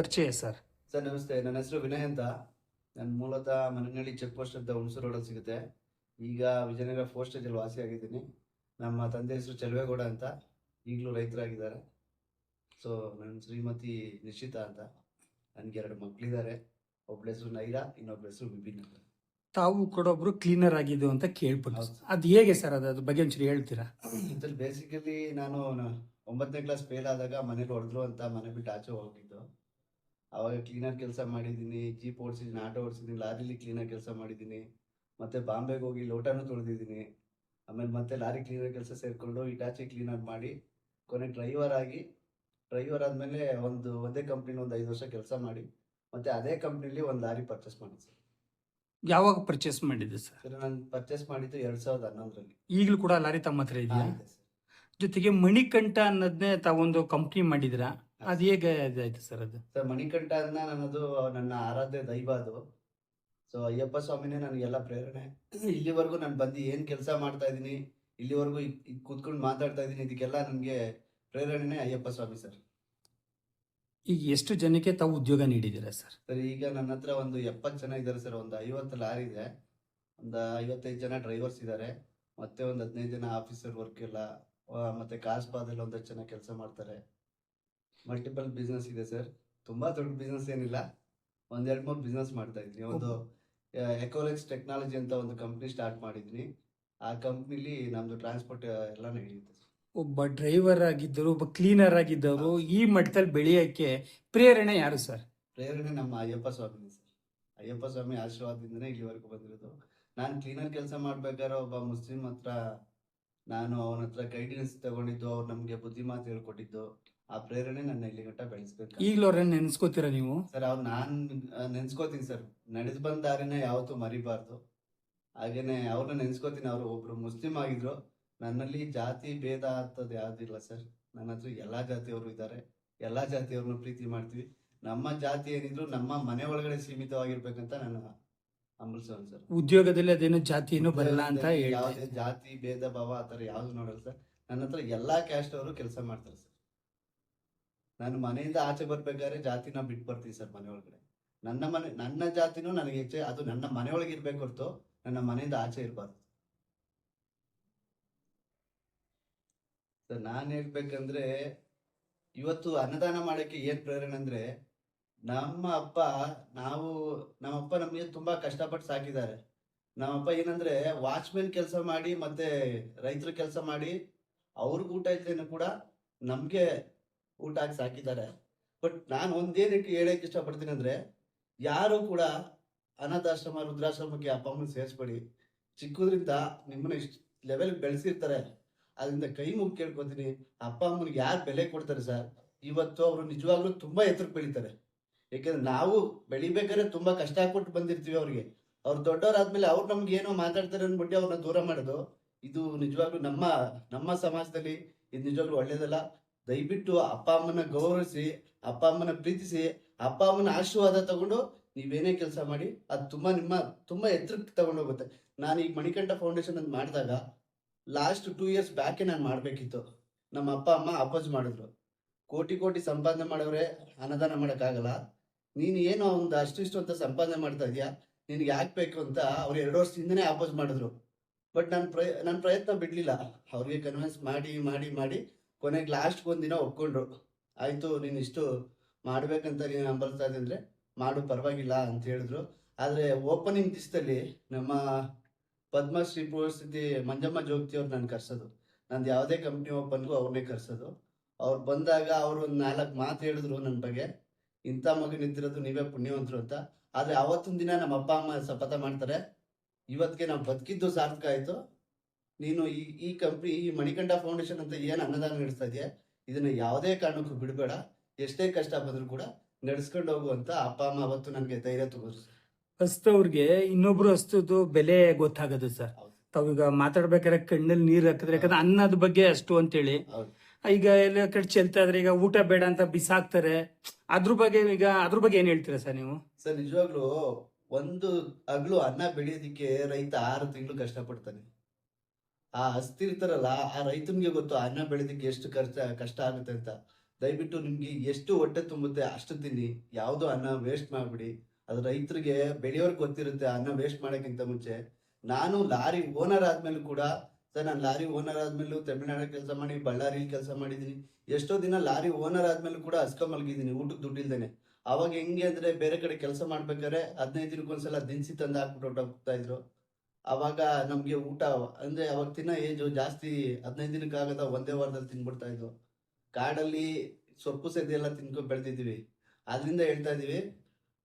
ಪರಿಚಯ sir. Sir ನಮಸ್ತೆ. ನನ್ನ ಹೆಸರು ವಿನಯ್ ಅಂತ. ನಾನು ಮೂಲತಃ ಮನೆನಹಳ್ಳಿ ಚೆಕ್ ಪೋಸ್ಟ್ ಅಂತ ಹುಣಸೂರು ರೋಡಲ್ಲಿ ಸಿಗುತ್ತೆ. ಈಗ ವಿಜಯನಗರ 4 ಸ್ಟೇಜಲ್ಲಿ ವಾಸಿಯಾಗಿದ್ದೀನಿ. ನಮ್ಮ ತಂದೆ ಹೆಸರು ಚೆಲುವೇಗೌಡ ಅಂತ. ಈಗಲೂ ರೈತರಾಗಿದ್ದಾರೆ. ಸೊ ನನ್ನ ಶ್ರೀಮತಿ ನಿಶ್ಚಿತಾ ಅಂತ. ನನಗೆ 2 ಮಕ್ಕಳಿದ್ದಾರೆ. ಒಬ್ಬಳ ಹೆಸರು ನೈರಾ, ಇನ್ನೊಬ್ಬಳ ಹೆಸರು ವಿಭಿನ್ ಅಂತ. ತಾವು ಕೂಡ ಒಬ್ರು ಕ್ಲೀನರ್ ಆಗಿದ್ದು ಅಂತ ಕೇಳ್ಪಟ್ಟು, ಹೌದು. ಅದು ಹೇಗೆ ಸರ್? ಅದ್ರ ಬಗ್ಗೆ ಒಂಚೂರು ಹೇಳ್ತೀರಾ? ಇದ್ರಲ್ಲಿ ಬೇಸಿಕಲಿ ನಾನು 9ನೇ ಕ್ಲಾಸ್ ಫೇಲ್ ಆದಾಗ ಮನೇಲಿ ಹೊಡೆದ್ರು ಅಂತ ಮನೆ ಬಿಟ್ಟು ಆಚೆ ಹೋಗಿದ್ದು. ಆವಾಗ ಕ್ಲೀನರ್ ಕೆಲಸ ಮಾಡಿದ್ದೀನಿ, ಜೀಪ್ ಓಡಿಸಿದ್ದೀನಿ, ಆಟೋ ಓಡಿಸಿದ್ದೀನಿ, ಲಾರಿಲಿ ಕ್ಲೀನರ್ ಕೆಲಸ ಮಾಡಿದ್ದೀನಿ. ಮತ್ತು ಬಾಂಬೆಗೆ ಹೋಗಿ ಲೋಟನೂ ತೊಳೆದಿದ್ದೀನಿ. ಆಮೇಲೆ ಮತ್ತೆ ಲಾರಿ ಕ್ಲೀನರ್ ಕೆಲಸ ಸೇರಿಕೊಂಡು ಇಟಾಚಿ ಕ್ಲೀನರ್ ಮಾಡಿ ಕೊನೆ ಡ್ರೈವರ್ ಆದಮೇಲೆ ಒಂದೇ ಕಂಪ್ನಿಲಿ 5 ವರ್ಷ ಕೆಲಸ ಮಾಡಿ ಮತ್ತೆ ಅದೇ ಕಂಪ್ನಿಲಿ ಒಂದು ಲಾರಿ ಪರ್ಚೇಸ್ ಮಾಡಿದೆ ಸರ್. ಯಾವಾಗ ಪರ್ಚೇಸ್ ಮಾಡಿದ್ದು ಸರ್? ಸರ್ ನಾನು ಪರ್ಚೇಸ್ ಮಾಡಿದ್ದು 2011ರಲ್ಲಿ. ಈಗಲೂ ಕೂಡ ಲಾರಿ ತಮ್ಮ ಹತ್ರ ಇದೆಯಾ? ಇದೆ ಸರ್. ಜೊತೆಗೆ ಮಣಿಕಂಠ ಅನ್ನೋದನ್ನೇ ತಾವೊಂದು ಕಂಪ್ನಿ ಮಾಡಿದಿರಾ, ಅದು ಹೇಗೆ ಇದಾಯ್ತು ಸರ್? ಅದು ಸರ್ ಮಣಿಕಂಠ ಅನ್ನ ನನ್ನ ಆರಾಧ್ಯ ದೈವ ಅದು. ಸೊ ಅಯ್ಯಪ್ಪ ಸ್ವಾಮಿನೇ ನನಗೆಲ್ಲ ಪ್ರೇರಣೆ. ಇಲ್ಲಿವರೆಗೂ ನಾನು ಬಂದು ಏನು ಕೆಲಸ ಮಾಡ್ತಾ ಇದ್ದೀನಿ, ಇಲ್ಲಿವರೆಗೂ ಕೂತ್ಕೊಂಡು ಮಾತಾಡ್ತಾ ಇದ್ದೀನಿ, ಇದಕ್ಕೆಲ್ಲ ನನಗೆ ಪ್ರೇರಣೆನೇ ಅಯ್ಯಪ್ಪ ಸ್ವಾಮಿ ಸರ್. ಈಗ ಎಷ್ಟು ಜನಕ್ಕೆ ತಾವು ಉದ್ಯೋಗ ನೀಡಿದ್ದೀರಾ ಸರ್? ಸರ್ ಈಗ ನನ್ನ ಹತ್ರ ಒಂದು 70 ಜನ ಇದ್ದಾರೆ ಸರ್. ಒಂದು 50 ಲಾರಿ ಇದೆ, ಒಂದು 55 ಜನ ಡ್ರೈವರ್ಸ್ ಇದ್ದಾರೆ, ಮತ್ತೆ ಒಂದು 15 ಜನ ಆಫೀಸರ್ ವರ್ಕ್ ಎಲ್ಲ, ಮತ್ತೆ ಕಾಸ್ಬಾದಲ್ಲಿ 1 ಜನ ಕೆಲಸ ಮಾಡ್ತಾರೆ. ಮಲ್ಟಿಪಲ್ ಬಿಸ್ನೆಸ್ ಇದೆ ಸರ್. ತುಂಬಾ ದೊಡ್ಡ ಬಿಸ್ನೆಸ್ ಏನಿಲ್ಲ, 1-2-3 ಬಿಸ್ನೆಸ್ ಮಾಡ್ತಾ ಇದ್ದೀನಿ. ಒಂದು ಎಕೋಲೆಕ್ಸ್ ಟೆಕ್ನಾಲಜಿ ಅಂತ ಒಂದು ಕಂಪ್ನಿ ಸ್ಟಾರ್ಟ್ ಮಾಡಿದ್ದೀನಿ. ಆ ಕಂಪ್ನಿಲಿ ನಮ್ದು ಟ್ರಾನ್ಸ್ಪೋರ್ಟ್ ಎಲ್ಲ ನಡೆಯುತ್ತೆ. ಒಬ್ಬ ಡ್ರೈವರ್ ಆಗಿದ್ದರು, ಒಬ್ಬ ಕ್ಲೀನರ್ ಆಗಿದ್ದವರು ಈ ಮಟ್ಟದಲ್ಲಿ ಬೆಳೆಯೋಕ್ಕೆ ಪ್ರೇರಣೆ ಯಾರು ಸರ್? ಪ್ರೇರಣೆ ನಮ್ಮ ಅಯ್ಯಪ್ಪ ಸ್ವಾಮಿ ಸರ್. ಅಯ್ಯಪ್ಪ ಸ್ವಾಮಿ ಆಶೀರ್ವಾದದಿಂದನೇ ಇಲ್ಲಿವರೆಗೂ ಬಂದಿರೋದು. ನಾನು ಕ್ಲೀನರ್ ಕೆಲಸ ಮಾಡ್ಬೇಕಾದ್ರೆ ಒಬ್ಬ ಮುಸ್ಲಿಂ ಹತ್ರ ನಾನು ಅವನ ಹತ್ರ ಗೈಡೆನ್ಸ್ ತಗೊಂಡಿದ್ದು, ಅವ್ರು ನಮಗೆ ಬುದ್ಧಿ ಮಾತು ಹೇಳ್ಕೊಟ್ಟಿದ್ದು, ಆ ಪ್ರೇರಣೆ ನನ್ನ ಇಲ್ಲಿ ಗಂಟ ಬೆಳೆಸ್ಬೇಕು. ಈಗಲೂ ಅವ್ರನ್ನ ನೆನೆಸ್ಕೋತೀರಾ ನೀವು? ಸರ್ ಅವ್ರು ನಾನು ನೆನ್ಸ್ಕೋತೀನಿ ಸರ್. ನಡೆದು ಬಂದ ದಾರಿನ ಯಾವತ್ತೂ ಮರಿಬಾರ್ದು. ಹಾಗೇನೆ ಅವ್ರನ್ನ ನೆನ್ಸ್ಕೋತೀನಿ. ಅವರು ಒಬ್ರು ಮುಸ್ಲಿಂ ಆಗಿದ್ರು. ನನ್ನಲ್ಲಿ ಜಾತಿ ಭೇದ ಅಂತದ್ದು ಯಾವುದಿಲ್ಲ ಸರ್. ನನ್ನ ಹತ್ರ ಎಲ್ಲ ಜಾತಿಯವರು ಇದ್ದಾರೆ, ಎಲ್ಲ ಜಾತಿಯವ್ರನ್ನ ಪ್ರೀತಿ ಮಾಡ್ತೀವಿ. ನಮ್ಮ ಜಾತಿ ಏನಿದ್ರು ನಮ್ಮ ಮನೆ ಒಳಗಡೆ ಸೀಮಿತವಾಗಿರ್ಬೇಕಂತ ನಾನು ಹಂಬಲಿಸೋನು ಸರ್. ಉದ್ಯೋಗದಲ್ಲಿ ಅದೇನು ಜಾತಿನೂ ಬರಲ್ಲ ಅಂತ ಯಾವುದೇ ಜಾತಿ ಭೇದ ಭಾವ ಆ ಥರ ಯಾವ್ದು ನೋಡಲ್ಲ ಸರ್. ನನ್ನ ಹತ್ರ ಎಲ್ಲಾ ಕ್ಯಾಸ್ಟ್ ಅವರು ಕೆಲಸ ಮಾಡ್ತಾರೆ ಸರ್. ನಾನು ಮನೆಯಿಂದ ಆಚೆ ಬರ್ಬೇಕಾದ್ರೆ ಜಾತಿನ ಬಿಟ್ಟು ಬರ್ತೀನಿ ಸರ್. ಮನೆ ಒಳಗಡೆ ನನ್ನ ಜಾತಿನೂ ನನಗೆ ಹೆಚ್ಚೆ, ಅದು ನನ್ನ ಮನೆ ಒಳಗೆ ಇರ್ಬೇಕು ಹೊರತು ನನ್ನ ಮನೆಯಿಂದ ಆಚೆ ಇರಬಾರ್ದು ಸರ್. ನಾನು ಹೇಳ್ಬೇಕಂದ್ರೆ ಇವತ್ತು ಅನ್ನದಾನ ಮಾಡಕ್ಕೆ ಏನ್ ಪ್ರೇರಣೆ ಅಂದ್ರೆ, ನಮ್ಮ ಅಪ್ಪ ನಮಗೆ ತುಂಬಾ ಕಷ್ಟಪಟ್ಟು ಸಾಕಿದ್ದಾರೆ. ನಮ್ಮಪ್ಪ ಏನಂದ್ರೆ ವಾಚ್ಮೆನ್ ಕೆಲಸ ಮಾಡಿ ಮತ್ತೆ ರೈತರ ಕೆಲಸ ಮಾಡಿ ಅವ್ರಿಗೆ ಊಟ ಇಲ್ದೇನು ಕೂಡ ನಮ್ಗೆ ಊಟ ಹಾಕಿ ಸಾಕಿದ್ದಾರೆ. ಬಟ್ ನಾನು ಒಂದೇನಕ್ಕೆ ಹೇಳಕ್ ಇಷ್ಟಪಡ್ತೀನಿ ಅಂದ್ರೆ, ಯಾರು ಕೂಡ ಅನಾಥಾಶ್ರಮ ವೃದ್ಧಾಶ್ರಮಕ್ಕೆ ಅಪ್ಪ ಅಮ್ಮನ ಸೇರಿಸ್ಬೇಡಿ. ಚಿಕ್ಕದ್ರಿಂದ ನಿಮ್ಮನ್ನ ಇಷ್ಟು ಲೆವೆಲ್ ಬೆಳೆಸಿರ್ತಾರೆ, ಅದರಿಂದ ಕೈ ಮುಗಿ ಕೇಳ್ಕೊತೀನಿ. ಅಪ್ಪ ಅಮ್ಮನಿಗೆ ಯಾರು ಬೆಲೆ ಕೊಡ್ತಾರೆ ಸರ್, ಇವತ್ತು ಅವರು ನಿಜವಾಗ್ಲೂ ತುಂಬಾ ಎತ್ತರಕ್ಕೆ ಬೆಳಿತಾರೆ. ಯಾಕೆಂದ್ರೆ ನಾವು ಬೆಳಿಬೇಕಾದ್ರೆ ತುಂಬಾ ಕಷ್ಟ ಕೊಟ್ಟು ಬಂದಿರ್ತೀವಿ ಅವ್ರಿಗೆ. ಅವ್ರು ದೊಡ್ಡವರಾದ್ಮೇಲೆ ಅವ್ರು ನಮ್ಗೆ ಏನೋ ಮಾತಾಡ್ತಾರೆ ಅಂದ್ಬಿಟ್ಟು ಅವ್ರನ್ನ ದೂರ ಮಾಡೋದು, ಇದು ನಿಜವಾಗ್ಲೂ ನಮ್ಮ ಸಮಾಜದಲ್ಲಿ ಇದು ನಿಜವಾಗ್ಲೂ ಒಳ್ಳೇದಲ್ಲ. ದಯವಿಟ್ಟು ಅಪ್ಪ ಅಮ್ಮನ ಗೌರವಿಸಿ, ಅಪ್ಪ ಅಮ್ಮನ ಪ್ರೀತಿಸಿ, ಅಪ್ಪ ಅಮ್ಮನ ಆಶೀರ್ವಾದ ತಗೊಂಡು ನೀವೇನೇ ಕೆಲಸ ಮಾಡಿ, ಅದು ತುಂಬಾ ಎತ್ತರಕ್ಕೆ ತಗೊಂಡೋಗುತ್ತೆ. ನಾನು ಈಗ ಮಣಿಕಂಠ ಫೌಂಡೇಶನ್ ಅಂತ ಮಾಡಿದಾಗ ಲಾಸ್ಟ್ 2 ಇಯರ್ಸ್ ಬ್ಯಾಕೆ ನಾನು ಮಾಡಬೇಕಿತ್ತು. ನಮ್ಮ ಅಪ್ಪ ಅಮ್ಮ ಅಪೋಸ್ ಮಾಡಿದ್ರು. ಕೋಟಿ ಸಂಪಾದನೆ ಮಾಡೋರೆ ಅನ್ನದಾನ ಮಾಡೋಕ್ಕಾಗಲ್ಲ, ನೀನು ಏನೋ ಒಂದು ಅಷ್ಟಿಷ್ಟು ಅಂತ ಸಂಪಾದನೆ ಮಾಡ್ತಾ ಇದೀಯಾ, ನಿನಗೆ ಯಾಕೆ ಬೇಕು ಅಂತ ಅವ್ರು 2 ವರ್ಷದಿಂದನೇ ಅಪೋಸ್ ಮಾಡಿದ್ರು. ಬಟ್ ನನ್ನ ಪ್ರಯತ್ನ ಬಿಡಲಿಲ್ಲ. ಅವ್ರಿಗೆ ಕನ್ವಿನ್ಸ್ ಮಾಡಿ ಕೊನೆಗೆ ಲಾಸ್ಟ್ಗೆ ಒಂದಿನ ಒಪ್ಕೊಂಡ್ರು. ಆಯಿತು, ನೀನು ಇಷ್ಟು ಮಾಡ್ಬೇಕಂತ ನೀನು ನಂಬಲ್ತಾ ಇದೆ ಅಂದರೆ ಮಾಡು, ಪರವಾಗಿಲ್ಲ ಅಂತ ಹೇಳಿದ್ರು. ಆದರೆ ಓಪನಿಂಗ್ ದಿವಸದಲ್ಲಿ ನಮ್ಮ ಪದ್ಮಶ್ರೀ ಪ್ರಶಸ್ತಿ ಮಂಜಮ್ಮ ಜೋಗತಿ ಅವ್ರು ನಾನು ಕರ್ಸೋದು. ನಂದು ಯಾವುದೇ ಕಂಪ್ನಿ ಓಪನ್ಗೂ ಅವ್ರನ್ನೇ ಕರ್ಸೋದು. ಅವ್ರು ಬಂದಾಗ ಅವರು ಒಂದು 4 ಮಾತು ಹೇಳಿದ್ರು ನನ್ನ ಬಗ್ಗೆ, ಇಂಥ ಮಗನಿದ್ದಿರೋದು ನೀವೇ ಪುಣ್ಯವಂತರು ಅಂತ. ಆದರೆ ಆವತ್ತೊಂದು ದಿನ ನಮ್ಮ ಅಪ್ಪ ಅಮ್ಮ ಶಪಥ ಮಾಡ್ತಾರೆ, ಇವತ್ತಿಗೆ ನಾವು ಬದುಕಿದ್ದು ಸಾರ್ಥಕ ಆಯಿತು. ನೀನು ಈ ಮಣಿಕಂಠ ಫೌಂಡೇಶನ್ ಅಂತ ಏನು ಅನ್ನದಾನ ನಡೆಸ್ತಾ ಇದೆಯಾ, ಇದನ್ನ ಯಾವುದೇ ಕಾರಣಕ್ಕೂ ಬಿಡಬೇಡ, ಎಷ್ಟೇ ಕಷ್ಟ ಬಂದರೂ ಕೂಡ ನಡೆಸ್ಕೊಂಡು ಹೋಗು ಅಂತ ಅಪ್ಪ ಅಮ್ಮ ಅವತ್ತು ನನಗೆ ಧೈರ್ಯ ತಗೋರು. ಹಸ್ತವ್ರಿಗೆ ಇನ್ನೊಬ್ರು ಹಸ್ತದ್ದು ಬೆಲೆ ಗೊತ್ತಾಗದು ಸರ್. ತಾವೀಗ ಮಾತಾಡ್ಬೇಕಾದ್ರೆ ಕಣ್ಣಲ್ಲಿ ನೀರು ಹಾಕಿದ್ರೆ, ಯಾಕಂದ್ರೆ ಅನ್ನದ ಬಗ್ಗೆ ಅಷ್ಟು ಅಂತೇಳಿ. ಈಗ ಎಲ್ಲ ಕಡೆ ಚೆಲ್ತಾ ಇದ್ರೆ, ಈಗ ಊಟ ಬೇಡ ಅಂತ ಬಿಸಾಕ್ತಾರೆ. ಅದ್ರ ಬಗ್ಗೆ ಏನ್ ಹೇಳ್ತೀರಾ ಸರ್ ನೀವು? ಸರ್ ನಿಜವಾಗ್ಲೂ ಒಂದು ಹಗಲು ಅನ್ನ ಬೆಳೆಯೋದಿಕ್ಕೆ ರೈತ 6 ತಿಂಗಳು ಕಷ್ಟಪಡ್ತಾನೆ. ಆ ಹಸ್ತಿರ್ತಾರಲ್ಲ, ಆ ರೈತನಿಗೆ ಗೊತ್ತು ಅನ್ನ ಬೆಳೆಯೋದಿಕ್ಕೆ ಎಷ್ಟು ಕಷ್ಟ ಆಗುತ್ತೆ ಅಂತ. ದಯವಿಟ್ಟು ನಿಮ್ಗೆ ಎಷ್ಟು ಹೊಟ್ಟೆ ತುಂಬುತ್ತೆ ಅಷ್ಟು ತಿನ್ನಿ, ಯಾವ್ದು ಅನ್ನ ವೇಸ್ಟ್ ಮಾಡ್ಬಿಡಿ. ಅದು ರೈತರಿಗೆ ಬೆಳೆಯೋರ್ಗೆ ಗೊತ್ತಿರುತ್ತೆ ಅನ್ನ ವೇಸ್ಟ್ ಮಾಡೋಕ್ಕಿಂತ ಮುಂಚೆ. ನಾನು ಲಾರಿ ಓನರ್ ಆದ್ಮೇಲೂ ಕೂಡ ಸರ್, ನಾನು ಲಾರಿ ಓನರ್ ಆದ್ಮೇಲೂ ತಮಿಳ್ನಾಡು ಕೆಲಸ ಮಾಡಿ ಬಳ್ಳಾರಿಲಿ ಕೆಲಸ ಮಾಡಿದೀನಿ. ಎಷ್ಟೋ ದಿನ ಲಾರಿ ಓನರ್ ಆದ್ಮೇಲೂ ಕೂಡ ಹಸ್ಕ ಮಲಗಿದ್ದೀನಿ ಊಟಕ್ಕೆ ದುಡ್ಡಿಲ್ದೇನೆ. ಅವಾಗ ಹೆಂಗೆ ಅಂದ್ರೆ ಬೇರೆ ಕಡೆ ಕೆಲಸ ಮಾಡ್ಬೇಕಾದ್ರೆ 15 ದಿನಕ್ಕೊಂದ್ಸಲ ದಿನಸಿ ತಂದು ಹಾಕ್ಬಿಟ್ಟು ಹೊರ್ಟೋಗ್ತಾ ಇದ್ರು. ಅವಾಗ ನಮ್ಗೆ ಊಟ ಅಂದ್ರೆ ಅವಾಗ ತಿನ್ನೋ ಏಜು ಜಾಸ್ತಿ, 15 ದಿನಕ್ಕಾಗದ ಒಂದೇ ವಾರದಲ್ಲಿ ತಿನ್ಬಿಡ್ತಾ ಇದ್ವು. ಕಾಡಲ್ಲಿ ಸೊಪ್ಪು ಸೆದೆ ಎಲ್ಲ ತಿನ್ಕೊಂಡು ಬೆಳೆದಿದ್ದೀವಿ. ಆದ್ರಿಂದ ಹೇಳ್ತಾ ಇದೀವಿ,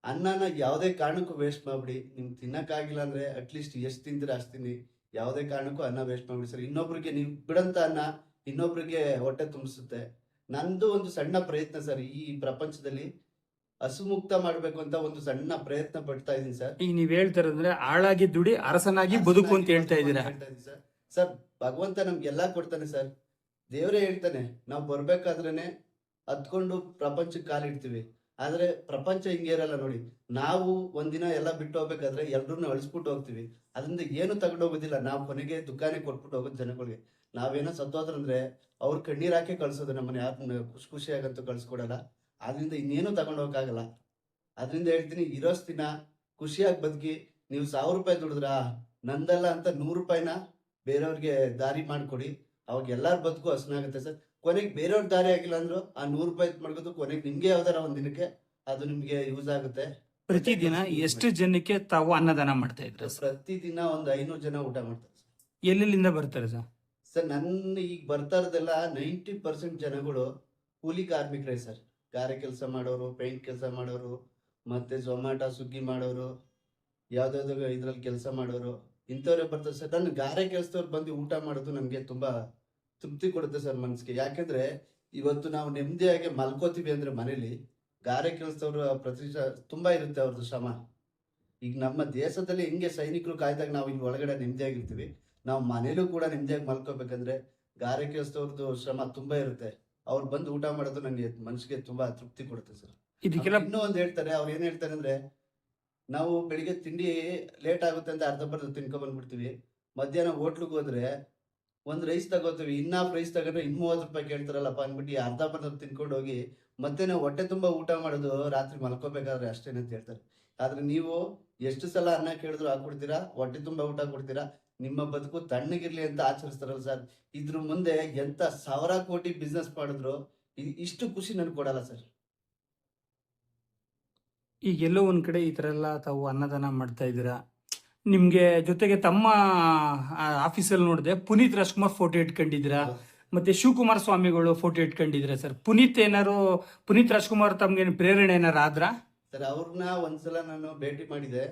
ಅನ್ನನ ಯಾವುದೇ ಕಾರಣಕ್ಕೂ ವೇಸ್ಟ್ ಮಾಡ್ಬಿಡಿ. ನಿಮ್ಗೆ ತಿನ್ನಕ್ಕಾಗಿಲ್ಲ ಅಂದ್ರೆ ಅಟ್ಲೀಸ್ಟ್ ಎಷ್ಟು ತಿಂತೀರ ಅಷ್ಟು ತಿನ್ನಿ. ಯಾವುದೇ ಕಾರಣಕ್ಕೂ ಅನ್ನ ವೇಸ್ಟ್ ಮಾಡ್ಬಿಡಿ ಸರ್. ಇನ್ನೊಬ್ರಿಗೆ ನೀವು ಬಿಡಂತ ಅನ್ನ ಇನ್ನೊಬ್ರಿಗೆ ಹೊಟ್ಟೆ ತುಂಬಿಸುತ್ತೆ. ನಂದು ಒಂದು ಸಣ್ಣ ಪ್ರಯತ್ನ ಸರ್, ಈ ಪ್ರಪಂಚದಲ್ಲಿ ಹಸು ಮುಕ್ತ ಮಾಡ್ಬೇಕು ಅಂತ ಒಂದು ಸಣ್ಣ ಪ್ರಯತ್ನ ಪಡ್ತಾ ಇದೀನಿ ಸರ್. ಈಗ ನೀವ್ ಹೇಳ್ತಾರಂದ್ರೆ ಆಳಾಗಿ ದುಡಿ ಅರಸನಾಗಿ ಬದುಕು ಅಂತ ಹೇಳ್ತಾ ಇದ್ದೀರಾ. ಸರ್ ಸರ್, ಭಗವಂತ ನಮ್ಗೆಲ್ಲಾ ಕೊಡ್ತಾನೆ ಸರ್. ದೇವರೇ ಹೇಳ್ತಾನೆ ನಾವು ಬರ್ಬೇಕಾದ್ರೇನೆ ಹತ್ಕೊಂಡು ಪ್ರಪಂಚಕ್ಕೆ ಕಾಲಿಡ್ತೀವಿ. ಆದ್ರೆ ಪ್ರಪಂಚ ಹಿಂಗೆ ಇರಲ್ಲ ನೋಡಿ. ನಾವು ಒಂದಿನ ಎಲ್ಲ ಬಿಟ್ಟು ಹೋಗ್ಬೇಕಾದ್ರೆ ಎಲ್ರನ್ನ ಅಳಿಸ್ಬಿಟ್ಟು ಹೋಗ್ತೀವಿ. ಅದರಿಂದ ಏನು ತಗೊಂಡು ಹೋಗೋದಿಲ್ಲ. ನಾವು ಕೊನೆಗೆ ದುಃಖಾನೇ ಕೊಟ್ಬಿಟ್ಟು ಹೋಗೋದು ಜನಗಳಿಗೆ. ನಾವೇನೋ ಸತ್ತೋದ್ರಂದ್ರೆ ಅವ್ರ ಕಣ್ಣೀರ್ ಹಾಕಿ ಕಳ್ಸೋದು, ನಮ್ಮನ್ನ ಯಾರನ್ನ ಖುಷಿಯಾಗಂತೂ ಕಳ್ಸ್ಕೊಡಲ್ಲ. ಆದ್ರಿಂದ ಇನ್ನೇನು ತಗೊಂಡು ಹೋಗಕ್ಕಾಗಲ್ಲ. ಅದರಿಂದ ಹೇಳ್ತೀನಿ, ಇರೋಸ್ ದಿನ ಖುಷಿಯಾಗಿ ಬದುಕಿ. ನೀವು 1000 ರೂಪಾಯಿ ದುಡಿದ್ರಾ, ನಂದಲ್ಲ ಅಂತ 100 ರೂಪಾಯಿನ ಬೇರೆಯವ್ರಿಗೆ ದಾರಿ ಮಾಡ್ಕೊಡಿ. ಅವಾಗ ಎಲ್ಲಾರ ಬದುಕು ಹಸನಾಗುತ್ತೆ ಸರ್. ಕೊನೆಗೆ ಬೇರೆಯವ್ರ ದಾರಿ ಆಗಿಲ್ಲ ಅಂದ್ರು ಆ 100 ರೂಪಾಯಿ ಮಾಡ್ಕೋದು ಕೊನೆಗೆ ನಿಮ್ಗೆ ಯಾವ್ದಾರ ಒಂದ್ ದಿನಕ್ಕೆ ಅದು ನಿಮ್ಗೆ ಯೂಸ್ ಆಗುತ್ತೆ. ಪ್ರತಿದಿನ ಎಷ್ಟು ಜನಕ್ಕೆ ತಾವು ಅನ್ನದಾನ ಮಾಡ್ತಾ ಇದ್ರ ಸರ್? ಪ್ರತಿದಿನ ಒಂದು 500 ಜನ ಊಟ ಮಾಡ್ತಾರೆ ಸರ್. ಎಲ್ಲೆಲ್ಲಿಂದ ಬರ್ತಾರೆ ಸರ್? ಸರ್, ನನ್ನ ಈಗ ಬರ್ತಾ ಇರೋದೆಲ್ಲ 90% ಜನಗಳು ಕೂಲಿ ಕಾರ್ಮಿಕರೇ ಸರ್. ಗಾರೆ ಕೆಲಸ ಮಾಡೋರು, ಪೇಂಟ್ ಕೆಲಸ ಮಾಡೋರು, ಮತ್ತೆ ಝೊಮ್ಯಾಟೊ ಸ್ವಿಗ್ಗಿ ಮಾಡೋರು, ಯಾವ್ದಾದ್ರು ಇದ್ರಲ್ಲಿ ಕೆಲಸ ಮಾಡೋರು, ಇಂಥವ್ರೆ ಬರ್ತಾರೆ ಸರ್. ನನ್ನ ಗಾರೆ ಕೆಲಸದವ್ರು ಬಂದು ಊಟ ಮಾಡೋದು ನಮ್ಗೆ ತುಂಬಾ ತೃಪ್ತಿ ಕೊಡುತ್ತೆ ಸರ್ ಮನ್ಸಿಗೆ. ಯಾಕಂದ್ರೆ ಇವತ್ತು ನಾವು ನೆಮ್ಮದಿಯಾಗಿ ಮಲ್ಕೋತೀವಿ ಅಂದ್ರೆ ಮನೇಲಿ, ಗಾರೆ ಕೆಲಸದವ್ರ ಪ್ರತಿಶತ ತುಂಬಾ ಇರುತ್ತೆ ಅವ್ರದ್ದು ಶ್ರಮ. ಈಗ ನಮ್ಮ ದೇಶದಲ್ಲಿ ಹೆಂಗೆ ಸೈನಿಕರು ಕಾಯ್ದಾಗ ನಾವು ಇಲ್ಲಿ ಒಳಗಡೆ ನೆಮ್ಮದಿಯಾಗಿರ್ತೀವಿ, ನಾವು ಮನೇಲೂ ಕೂಡ ನೆಮ್ಮದಿಯಾಗಿ ಮಲ್ಕೋಬೇಕಂದ್ರೆ ಗಾರೆ ಕೆಲಸದವ್ರದ್ದು ಶ್ರಮ ತುಂಬಾ ಇರುತ್ತೆ. ಅವ್ರು ಬಂದು ಊಟ ಮಾಡೋದು ನಂಗೆ ಮನ್ಸಿಗೆ ತುಂಬಾ ತೃಪ್ತಿ ಕೊಡುತ್ತೆ ಸರ್. ಇದಕ್ಕೆಲ್ಲ ಇನ್ನೂ ಒಂದ್ ಹೇಳ್ತಾರೆ, ಅವ್ರು ಏನ್ ಹೇಳ್ತಾರೆ ಅಂದ್ರೆ, ನಾವು ಬೆಳಿಗ್ಗೆ ತಿಂಡಿ ಲೇಟ್ ಆಗುತ್ತೆ ಅಂತ ಅರ್ಧಂಬರ್ಧ ತಿನ್ಕೊಂಡ್ ಬಂದ್ಬಿಡ್ತೀವಿ. ಮಧ್ಯಾಹ್ನ ಹೋಟ್ಲಿಗೆ ಹೋದ್ರೆ ಒಂದ್ ರೈಸ್ ತಗೋತೀವಿ, ಇನ್ನಾಫ್ ರೈಸ್ ತಗೊಂಡ್ರೆ 30 ರೂಪಾಯಿ ಕೇಳ್ತಾರಲ್ಲಪ್ಪ ಅಂದ್ಬಿಟ್ಟು ಅರ್ಧಂಬರ್ಧ ತಿನ್ಕೊಂಡು ಹೋಗಿ ಮತ್ತೆ ನಾವು ಹೊಟ್ಟೆ ತುಂಬಾ ಊಟ ಮಾಡೋದು ರಾತ್ರಿ ಮಲ್ಕೋಬೇಕಾದ್ರೆ ಅಷ್ಟೇನೆ ಅಂತ ಹೇಳ್ತಾರೆ. ಆದ್ರೆ ನೀವು ಎಷ್ಟು ಸಲ ಅನ್ನ ಕೇಳಿದ್ರು ಹಾಕೊಡ್ತೀರಾ, ಹೊಟ್ಟೆ ತುಂಬಾ ಊಟ ಕೊಡ್ತೀರಾ, ನಿಮ್ಮ ಬದುಕು ತಣ್ಣಗಿರ್ಲಿ ಅಂತ ಆಚರಿಸ್ತಾರಲ್ಲ ಸರ್. ಇದ್ರ ಮುಂದೆ ಎಂತ 1000 ಕೋಟಿ ಬಿಸ್ನೆಸ್ ಮಾಡಿದ್ರು ಇಷ್ಟು ಖುಷಿ ನನ್ಗೆ ಕೊಡಲ್ಲ ಸರ್. ಈಗ ಎಲ್ಲೋ ಒಂದ್ ಕಡೆ ಈ ತರ ಎಲ್ಲ ತಾವು ಅನ್ನದಾನ ಮಾಡ್ತಾ ಇದ್ದೀರಾ. ನಿಮ್ಗೆ ಜೊತೆಗೆ ತಮ್ಮ ಆಫೀಸಲ್ಲಿ ನೋಡಿದೆ ಪುನೀತ್ ರಾಜ್ಕುಮಾರ್ ಫೋಟೋ ಇಟ್ಕೊಂಡಿದ್ದೀರಾ, ಮತ್ತೆ ಶಿವಕುಮಾರ್ ಸ್ವಾಮಿಗಳು ಫೋಟೋ ಇಟ್ಕೊಂಡಿದ್ದೀರಾ ಸರ್. ಪುನೀತ್ ರಾಜ್ಕುಮಾರ್ ತಮ್ಗೆ ಪ್ರೇರಣೆ ಏನಾರು ಆದ್ರ ಸರ್? ಅವ್ರನ್ನ ಒಂದ್ಸಲ ನಾನು ಭೇಟಿ ಮಾಡಿದೆ.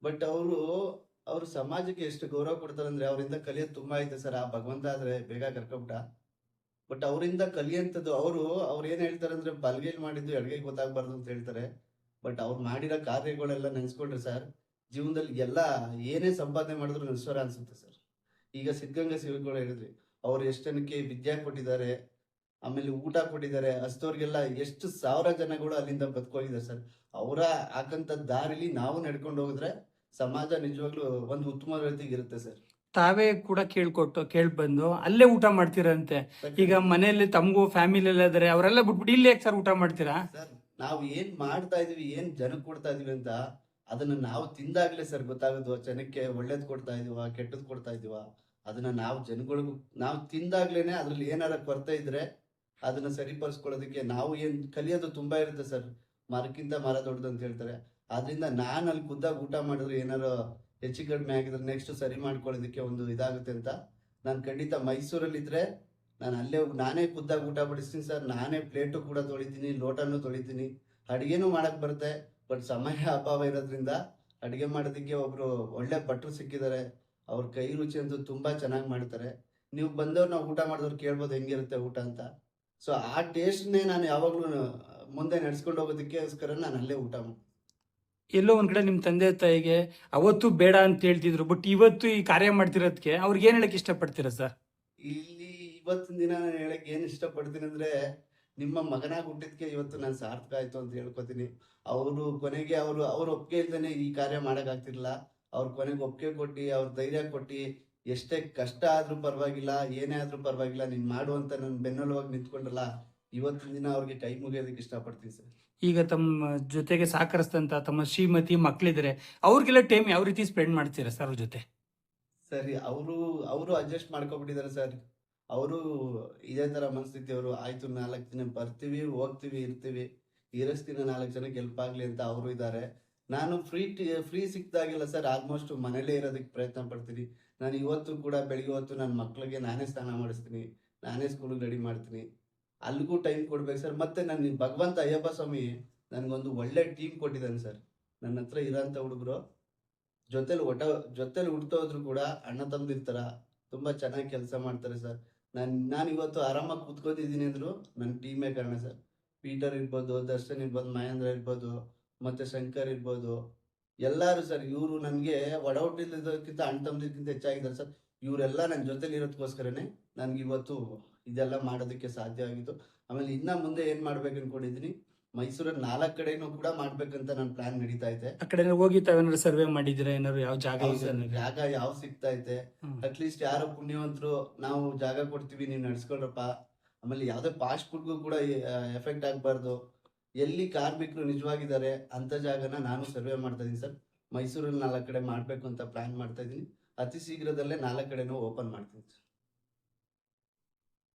ಬಟ್ ಅವರು ಸಮಾಜಕ್ಕೆ ಎಷ್ಟು ಗೌರವ ಕೊಡ್ತಾರೆ ಅಂದ್ರೆ ಅವರಿಂದ ಕಲಿಯೋದು ತುಂಬಾ ಐತೆ ಸರ್. ಆ ಭಗವಂತ ಆದ್ರೆ ಬೇಗ ಕರ್ಕೊಬಿಟ್ಟ. ಬಟ್ ಅವರಿಂದ ಕಲಿಯಂತದ್ದು ಅವ್ರು ಏನ್ ಹೇಳ್ತಾರೆ ಅಂದ್ರೆ, ಬಲ್ಗೈಲಿ ಮಾಡಿದ್ದು ಎಡಗೈಗೆ ಗೊತ್ತಾಗ್ಬಾರ್ದು ಅಂತ ಹೇಳ್ತಾರೆ. ಬಟ್ ಅವ್ರು ಮಾಡಿರೋ ಕಾರ್ಯಗಳೆಲ್ಲ ನೆನ್ಸ್ಕೊಂಡ್ರೆ ಸರ್, ಜೀವನದಲ್ಲಿ ಎಲ್ಲ ಏನೇ ಸಂಪಾದನೆ ಮಾಡಿದ್ರು ನಶ್ವರ ಅನ್ಸುತ್ತೆ ಸರ್. ಈಗ ಸಿದ್ಧಗಂಗಾ ಶ್ರೀಗಳು ಹೇಳಿದ್ರಿ, ಅವ್ರು ಎಷ್ಟು ಜನಕ್ಕೆ ವಿದ್ಯೆ ಕೊಟ್ಟಿದ್ದಾರೆ, ಆಮೇಲೆ ಊಟ ಕೊಟ್ಟಿದ್ದಾರೆ. ಹಸ್ತವ್ರಿಗೆಲ್ಲ ಎಷ್ಟು 1000 ಜನಗಳು ಅಲ್ಲಿಂದ ಬದುಕೋಗಿದ್ದಾರೆ ಸರ್. ಅವರ ಹಾಕಂತ ದಾರಿಲಿ ನಾವು ನಡ್ಕೊಂಡು ಹೋಗಿದ್ರೆ ಸಮಾಜ ನಿಜವಾಗ್ಲೂ ಒಂದು ಉತ್ತಮ ರೀತಿಗೆ ಇರುತ್ತೆ ಸರ್. ತಾವೇ ಕೂಡ ಕೇಳ್ಬಂದು ಅಲ್ಲೇ ಊಟ ಮಾಡ್ತೀರಂತೆ. ಈಗ ಮನೆಯಲ್ಲಿ ತಮಗೂ ಫ್ಯಾಮಿಲಿ ಎಲ್ಲ ಇದಾರೆ, ಅವರೆಲ್ಲ ಬಿಟ್ಬಿಟ್ಟು ಇಲ್ಲಿ ಯಾಕೆ ಸರ್ ಊಟ ಮಾಡ್ತೀರಾ? ಸರ್, ನಾವು ಏನ್ ಮಾಡ್ತಾ ಇದೀವಿ, ಏನ್ ಜನಕ್ಕೆ ಕೊಡ್ತಾ ಇದೀವಿ ಅಂತ ಅದನ್ನ ನಾವು ತಿಂದಾಗ್ಲೇ ಸರ್ ಗೊತ್ತಾಗೋದು. ಜನಕ್ಕೆ ಒಳ್ಳೇದ್ ಕೊಡ್ತಾ ಇದೀವ, ಕೆಟ್ಟದ್ ಕೊಡ್ತಾ ಇದೀವ, ಅದನ್ನ ನಾವು ಜನಗಳಿಗೂ ನಾವು ತಿಂದಾಗ್ಲೇನೆ ಅದ್ರಲ್ಲಿ ಏನಾರ ಕೊರತೆ ಇದ್ರೆ ಅದನ್ನ ಸರಿಪಡಿಸ್ಕೊಳ್ಳೋದಕ್ಕೆ ನಾವು ಏನ್ ಕಲಿಯೋದು ತುಂಬಾ ಇರುತ್ತೆ ಸರ್. ಮರಕ್ಕಿಂತ ಮರ ದೊಡ್ಡದು ಅಂತ ಹೇಳ್ತಾರೆ. ಆದ್ರಿಂದ ನಾನು ಅಲ್ಲಿ ಖುದ್ದಾಗಿ ಊಟ ಮಾಡಿದ್ರೆ ಏನಾರು ಹೆಚ್ಚು ಕಡಿಮೆ ಆಗಿದ್ರೆ ನೆಕ್ಸ್ಟ್ ಸರಿ ಮಾಡ್ಕೊಳ್ಳೋದಕ್ಕೆ ಒಂದು ಇದಾಗುತ್ತೆ ಅಂತ ನಾನು ಖಂಡಿತ ಮೈಸೂರಲ್ಲಿ ಇದ್ರೆ ನಾನು ಅಲ್ಲೇ ಹೋಗಿ ನಾನೇ ಖುದ್ದಾಗಿ ಊಟ ಬಡಿಸ್ತೀನಿ ಸರ್. ನಾನೇ ಪ್ಲೇಟು ಕೂಡ ತೊಳಿತೀನಿ, ಲೋಟನೂ ತೊಳಿತೀನಿ, ಅಡಿಗೆನೂ ಮಾಡಕ್ ಬರುತ್ತೆ. ಬಟ್ ಸಮಯ ಅಭಾವ ಇರೋದ್ರಿಂದ ಅಡಿಗೆ ಮಾಡೋದಕ್ಕೆ ಒಬ್ರು ಒಳ್ಳೆ ಭಟ್ರು ಸಿಕ್ಕಿದ್ದಾರೆ. ಅವ್ರ ಕೈ ರುಚಿ ಅಂತೂ ತುಂಬಾ ಚೆನ್ನಾಗಿ ಮಾಡ್ತಾರೆ. ನೀವು ಬಂದವ್ರು ನಾವು ಊಟ ಮಾಡಿದವ್ರು ಕೇಳ್ಬೋದು ಹೆಂಗಿರುತ್ತೆ ಊಟ ಅಂತ. ಸೊ ಆ ಟೇಸ್ಟ್ನೇ ನಾನು ಯಾವಾಗ್ಲೂ ಮುಂದೆ ನಡ್ಸ್ಕೊಂಡು ಹೋಗೋದಕ್ಕೋಸ್ಕರ ನಾನು ಅಲ್ಲೇ ಊಟ ಮಾಡ್ತೀನಿ. ಎಲ್ಲೋ ಒಂದ್ ಕಡೆ ನಿಮ್ ತಂದೆ ತಾಯಿಗೆ ಅವತ್ತು ಬೇಡ ಅಂತ ಹೇಳ್ತಿದ್ರು, ಬಟ್ ಇವತ್ತು ಈ ಕಾರ್ಯ ಮಾಡ್ತಿರೋದಕ್ಕೆ ಅವ್ರಿಗೆ ಏನ್ ಹೇಳಕ್ ಇಷ್ಟಪಡ್ತೀರಾ ಸರ್? ಇಲ್ಲಿ ಇವತ್ತಿನ ದಿನ ನಾನು ಹೇಳಕ್ ಏನ್ ಇಷ್ಟಪಡ್ತೀನಿ ಅಂದ್ರೆ, ನಿಮ್ಮ ಮಗನಾಗಿ ಹುಟ್ಟಿದ್ಕೆ ಇವತ್ತು ನಾನು ಸಾರ್ಥಕ ಆಯ್ತು ಅಂತ ಹೇಳ್ಕೊತೀನಿ. ಕೊನೆಗೆ ಅವ್ರ ಒಪ್ಪಿಗೆ ಇಲ್ದೇನೆ ಈ ಕಾರ್ಯ ಮಾಡಕ್ ಆಗ್ತಿರ್ಲಿಲ್ಲ. ಅವ್ರ ಕೊನೆಗೆ ಒಪ್ಪಿಗೆ ಕೊಟ್ಟು, ಅವ್ರ ಧೈರ್ಯ ಕೊಟ್ಟು, ಎಷ್ಟೇ ಕಷ್ಟ ಆದ್ರೂ ಪರವಾಗಿಲ್ಲ, ಏನೇ ಆದ್ರೂ ಪರವಾಗಿಲ್ಲ, ನೀನ್ ಮಾಡುವಂತ ನನ್ ಬೆನ್ನೆಲುವಾಗಿ ನಿಂತ್ಕೊಂಡ್ರಲ್ಲ, ಇವತ್ತಿನ ದಿನ ಅವ್ರಿಗೆ ಕೈ ಮುಗಿಯೋದಕ್ಕೆ ಇಷ್ಟಪಡ್ತೀನಿ ಸರ್. ಈಗ ತಮ್ಮ ಜೊತೆಗೆ ಸಹಕರಿಸಿದಂತ ತಮ್ಮ ಶ್ರೀಮತಿ ಮಕ್ಳಿದ್ರೆ ಅವ್ರಿಗೆಲ್ಲ ಟೈಮ್ ಯಾವ ರೀತಿ ಸ್ಪೆಂಡ್ ಮಾಡ್ತೀರಾ ಸರ್ ಅವ್ರ ಜೊತೆ? ಸರಿ, ಅವರು ಅಡ್ಜಸ್ಟ್ ಮಾಡ್ಕೊಬಿಟ್ಟಿದ್ದಾರೆ ಸರ್. ಅವರು ಇದೇ ತರ ಮನಸ್ಥಿತಿ. ಅವರು ಆಯ್ತು 4 ದಿನ ಬರ್ತೀವಿ, ಹೋಗ್ತೀವಿ, ಇರ್ತೀವಿ, ಇರಿಸ್ತೀನ 4 ಜನಕ್ಕೆ ಹೆಲ್ಪ್ ಆಗ್ಲಿ ಅಂತ ಅವರು ಇದ್ದಾರೆ. ನಾನು ಫ್ರೀ ಸಿಕ್ದಾಗೆಲ್ಲ ಸರ್ ಆಲ್ಮೋಸ್ಟ್ ಮನೇಲೇ ಇರೋದಕ್ಕೆ ಪ್ರಯತ್ನ ಪಡ್ತೀನಿ. ನಾನು ಇವತ್ತು ಕೂಡ ಬೆಳಿಗ್ಗೆ ಹೊತ್ತು ನನ್ನ ಮಕ್ಳಿಗೆ ನಾನೇ ಸ್ನಾನ ಮಾಡಿಸ್ತೀನಿ, ನಾನೇ ಸ್ಕೂಲಿಗೆ ರೆಡಿ ಮಾಡ್ತೀನಿ. ಅಲ್ಲಿಗೂ ಟೈಮ್ ಕೊಡ್ಬೇಕು ಸರ್. ಮತ್ತೆ ನನ್ನ ಭಗವಂತ ಅಯ್ಯಪ್ಪ ಸ್ವಾಮಿ ನನಗೊಂದು ಒಳ್ಳೆ ಟೀಮ್ ಕೊಟ್ಟಿದ್ದಾನೆ ಸರ್. ನನ್ನ ಹತ್ರ ಇರೋಂಥ ಹುಡುಗರು ಜೊತೆಲಿ ಹುಡ್ತೋದ್ರು ಕೂಡ ಅಣ್ಣ ತಮ್ಮದಿರ್ತಾರ, ತುಂಬಾ ಚೆನ್ನಾಗಿ ಕೆಲಸ ಮಾಡ್ತಾರೆ ಸರ್. ನಾನು ಇವತ್ತು ಆರಾಮಾಗಿ ಕೂತ್ಕೋತಿದ್ದೀನಿ ಅಂದ್ರು ನನ್ನ ಟೀಮೇ ಕಾರಣ ಸರ್. ಪೀಟರ್ ಇರ್ಬೋದು, ದರ್ಶನ್ ಇರ್ಬೋದು, ಮಹೇಂದ್ರ ಇರ್ಬೋದು, ಮತ್ತೆ ಶಂಕರ್ ಇರ್ಬೋದು, ಎಲ್ಲಾರು ಸರ್. ಇವರು ನನಗೆ ಒಡಹುಟ್ಟಿದ್ದಕ್ಕಿಂತ ಅಣ್ಣ ತಮ್ಮದಿಕ್ಕಿಂತ ಹೆಚ್ಚಾಗಿದ್ದಾರೆ ಸರ್. ಇವರೆಲ್ಲ ನನ್ನ ಜೊತೆಲಿ ಇರೋದಕ್ಕೋಸ್ಕರನೇ ನನ್ಗೆ ಇವತ್ತು ಇದೆಲ್ಲ ಮಾಡೋದಕ್ಕೆ ಸಾಧ್ಯ ಆಗಿತ್ತು. ಆಮೇಲೆ ಇನ್ನ ಮುಂದೆ ಏನ್ ಮಾಡ್ಬೇಕು ಅನ್ಕೊಂಡಿದೀನಿ, ಮೈಸೂರಲ್ಲಿ 4 ಕಡೆನೂ ಕೂಡ ಮಾಡ್ಬೇಕಂತ ನನ್ನ ಪ್ಲಾನ್ ನಡೀತಾ ಐತೆ. ಆ ಕಡೆ ಹೋಗಿ ತಾವೇನಾದ್ರು ಸರ್ವೆ ಮಾಡಿದ್ರೆ ಏನಾದ್ರು ಯಾವ ಜಾಗ ಹೌದು ಇದೆ ಸರ್, ಅನ್ನೋದು? ಜಾಗ ಯಾವ ಸಿಗ್ತಾ ಐತೆ, ಅಟ್ಲೀಸ್ಟ್ ಯಾರೋ ಪುಣ್ಯವಂತರು ನಾವು ಜಾಗ ಕೊಡ್ತೀವಿ ನೀವು ನಡ್ಸ್ಕೊಳ್ರಪ್ಪ. ಆಮೇಲೆ ಯಾವ್ದೇ ಫಾಸ್ಟ್ ಫುಡ್ಗೂ ಕೂಡ ಎಫೆಕ್ಟ್ ಆಗ್ಬಾರ್ದು. ಎಲ್ಲಿ ಕಾರ್ಮಿಕರು ನಿಜವಾಗಿದ್ದಾರೆ ಅಂತ ಜಾಗನ ನಾನು ಸರ್ವೆ ಮಾಡ್ತಾ ಇದೀನಿ ಸರ್. ಮೈಸೂರಲ್ಲಿ 4 ಕಡೆ ಮಾಡ್ಬೇಕು ಅಂತ ಪ್ಲಾನ್ ಮಾಡ್ತಾ ಇದೀನಿ. ಅತಿ ಶೀಘ್ರದಲ್ಲೇ 4 ಕಡೆನೂ ಓಪನ್ ಮಾಡ್ತೀನಿ ಸರ್.